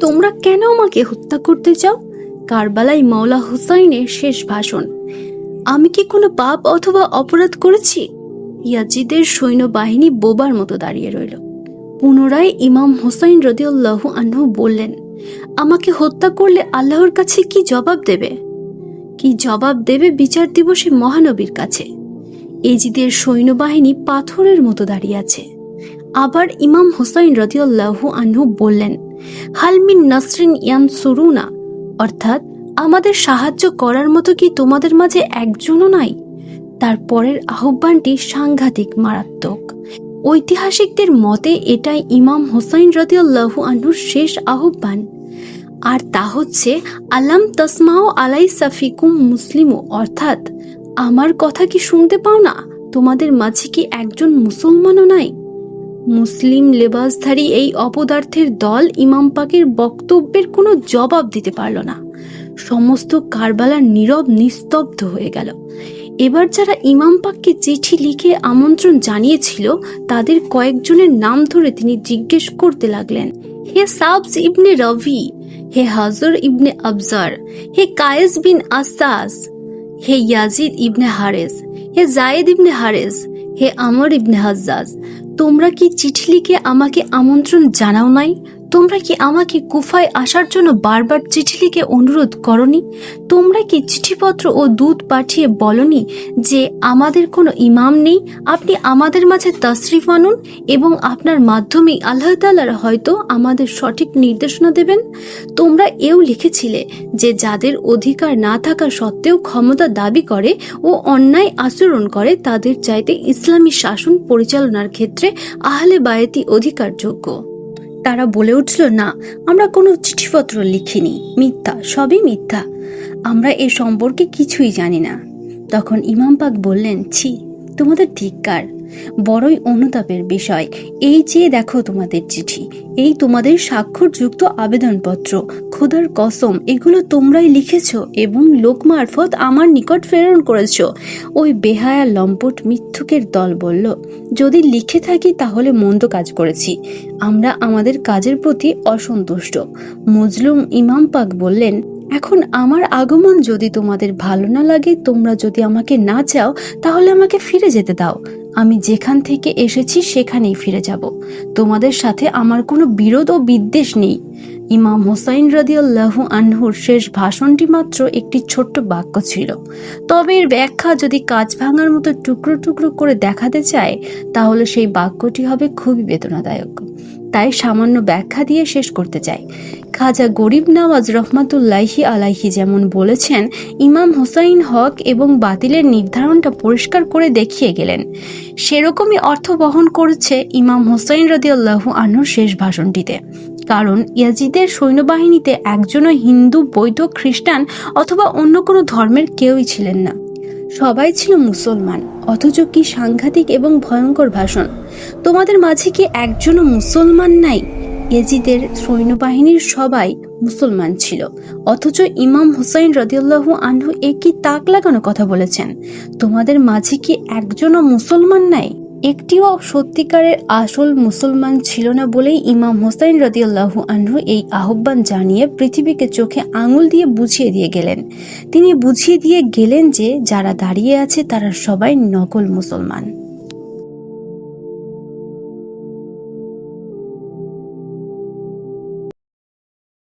তোমরা কেন আমাকে হত্যা করতে চাও? কারবালায় মাওলা হুসাইনের শেষ ভাষণ। আমি কি কোনো পাপ অথবা অপরাধ করেছি? ইয়াজিদের সৈন্যবাহিনী বোবার মতো দাঁড়িয়ে রইল। পুনরায় ইমাম হুসাইন রাদিয়াল্লাহু আনহু বললেন, আমাকে হত্যা করলে আল্লাহর কাছে কি জবাব দেবে? কি জবাব দেবে বিচার দিবসে মহানবীর কাছে? এজিদের সৈন্যবাহিনী পাথরের মতো দাঁড়িয়ে আছে। আবার ইমাম হুসাইন রাদিয়াল্লাহু আনহু বললেন, হালমিন নাসরিন ইয়ানসুরুনা, অর্থাৎ আমাদের সাহায্য করার মতো কি তোমাদের মাঝে একজনও নাই? তারপরের আহ্বানটি সাংঘাতিক মারাত্মক। ঐতিহাসিকদের মতে এটাই ইমাম হুসাইন রাদিয়াল্লাহু আনহুর শেষ আহ্বান। আর তা হচ্ছে, আলাম তাসমাউ আলাইসা ফিকুম মুসলিমু, অর্থাৎ আমার কথা কি শুনতে পাও না? তোমাদের মাঝে কি একজন মুসলমানও নাই? মুসলিম লেবাসধারী এই অপদার্থের দল ইমাম পাকের বক্তব্যের কোনো জবাব দিতে পারল না। সমস্ত কারবালার নীরব নিস্তব্ধ হয়ে গেল। এবার যারা ইমাম পাককে চিঠি লিখে আমন্ত্রণ জানিয়েছিল তাদের কয়েকজনের নাম ধরে তিনি জিজ্ঞেস করতে লাগলেন, হে সাবস ইবনে রবি, হে হাজর ইবনে আবজার, হে কায়েস বিন আসাস, হে ইয়াজিদ ইবনে হারেস, হে জায়েদ ইবনে হারেস, হে আমর ইবনে হাজ্জাজ, তোমরা কি চিঠি লিখে আমাকে আমন্ত্রণ জানাও নাই? তোমরা কি আমাকে কুফায় আসার জন্য বারবার চিঠি লিখে অনুরোধ করনি? তোমরা কি চিঠিপত্র ও দূত পাঠিয়ে বলনি যে আমাদের কোনো ইমাম নেই, আপনি আমাদের মাঝে তাশরিফ আনুন এবং আপনার মাধ্যমেই আল্লাহ তাআলা হয়তো আমাদের সঠিক নির্দেশনা দেবেন? তোমরা এও লিখেছিলে যে যাদের অধিকার না থাকা সত্ত্বেও ক্ষমতা দাবি করে ও অন্যায় আচরণ করে তাদের চাইতে ইসলামী শাসন পরিচালনার ক্ষেত্রে আহলে বায়াতি অধিকারযোগ্য। তারা বলে উঠল, না, আমরা কোনো চিঠিপত্র লিখিনি, মিথ্যা, সবই মিথ্যা, আমরা এ সম্পর্কে কিছুই জানি না। তখন ইমাম পাক বললেন, ছি, তোমাদের ধিক্কার, বড়ই অনুতাপের বিষয়। এই যে দেখো তোমাদের চিঠি, এই তোমাদের স্বাক্ষরযুক্ত আবেদনপত্র, খোদার কসম এগুলো তোমরাই লিখেছ এবং লোক মারফত আমার নিকট প্রেরণ করেছ। ওই বেহায়া লম্পট মিথ্যুকের দল বলল, যদি লিখে থাকি তাহলে মন্দ কাজ করেছি, আমরা আমাদের কাজের প্রতি অসন্তুষ্ট। মজলুম ইমাম পাক বললেন, এখন আমার আগমন যদি তোমাদের ভালো না লাগে, তোমরা যদি আমাকে না চাও তাহলে আমাকে ফিরে যেতে দাও। আমি যেখান থেকে এসেছি সেখানেই ফিরে যাব। তোমাদের সাথে আমার কোনো বিরোধ ও বিদ্বেষ নেই। ইমাম হুসাইন রাদিয়াল্লাহু আনহুর শেষ ভাষণটি মাত্র একটি ছোট্ট বাক্য ছিল, তবে এর ব্যাখ্যা যদি কাঁচ ভাঙার মতো টুকরো টুকরো করে দেখাতে চায় তাহলে সেই বাক্যটি হবে খুবই বেদনাদায়ক। তাই সামান্য ব্যাখ্যা দিয়ে শেষ করতে চাই। খাজা গরিব নওয়াজ রহমাতুল্লাহি আলাইহি যেমন বলেছেন, ইমাম হুসাইন হক এবং বাতিলের নির্ধারণটা পরিষ্কার করে দেখিয়ে গেলেন। সেরকমই অর্থ বহন করেছে ইমাম হুসাইন রাদিয়াল্লাহু আনহুর শেষ ভাষণটিতে। কারণ ইয়াজিদের সৈন্যবাহিনীতে একজনও হিন্দু, বৌদ্ধ, খ্রিস্টান অথবা অন্য কোনো ধর্মের কেউই ছিলেন না। সবাই ছিল মুসলমান। অথচ কি সাংঘাতিক এবং ভয়ঙ্কর ভাষণ! তোমাদের মাঝে কি একজনও মুসলমান নাই? ইয়াজিদের সৈন্যবাহিনীর সবাই মুসলমান ছিল, অথচ ইমাম হুসাইন রাদিয়াল্লাহু আনহু একই তাক লাগানো কথা বলেছেন, তোমাদের মাঝে কি একজনও মুসলমান নাই? একটিও সত্যিকারের আসল মুসলমান ছিল না বলেই ইমাম হুসাইন রাদিয়াল্লাহু আনহু এই আহ্বান জানিয়ে পৃথিবীকে চোখে আঙুল দিয়ে বুঝিয়ে দিয়ে গেলেন। তিনি বুঝিয়ে দিয়ে গেলেন যে যারা দাঁড়িয়ে আছে তারা সবাই নকল মুসলমান।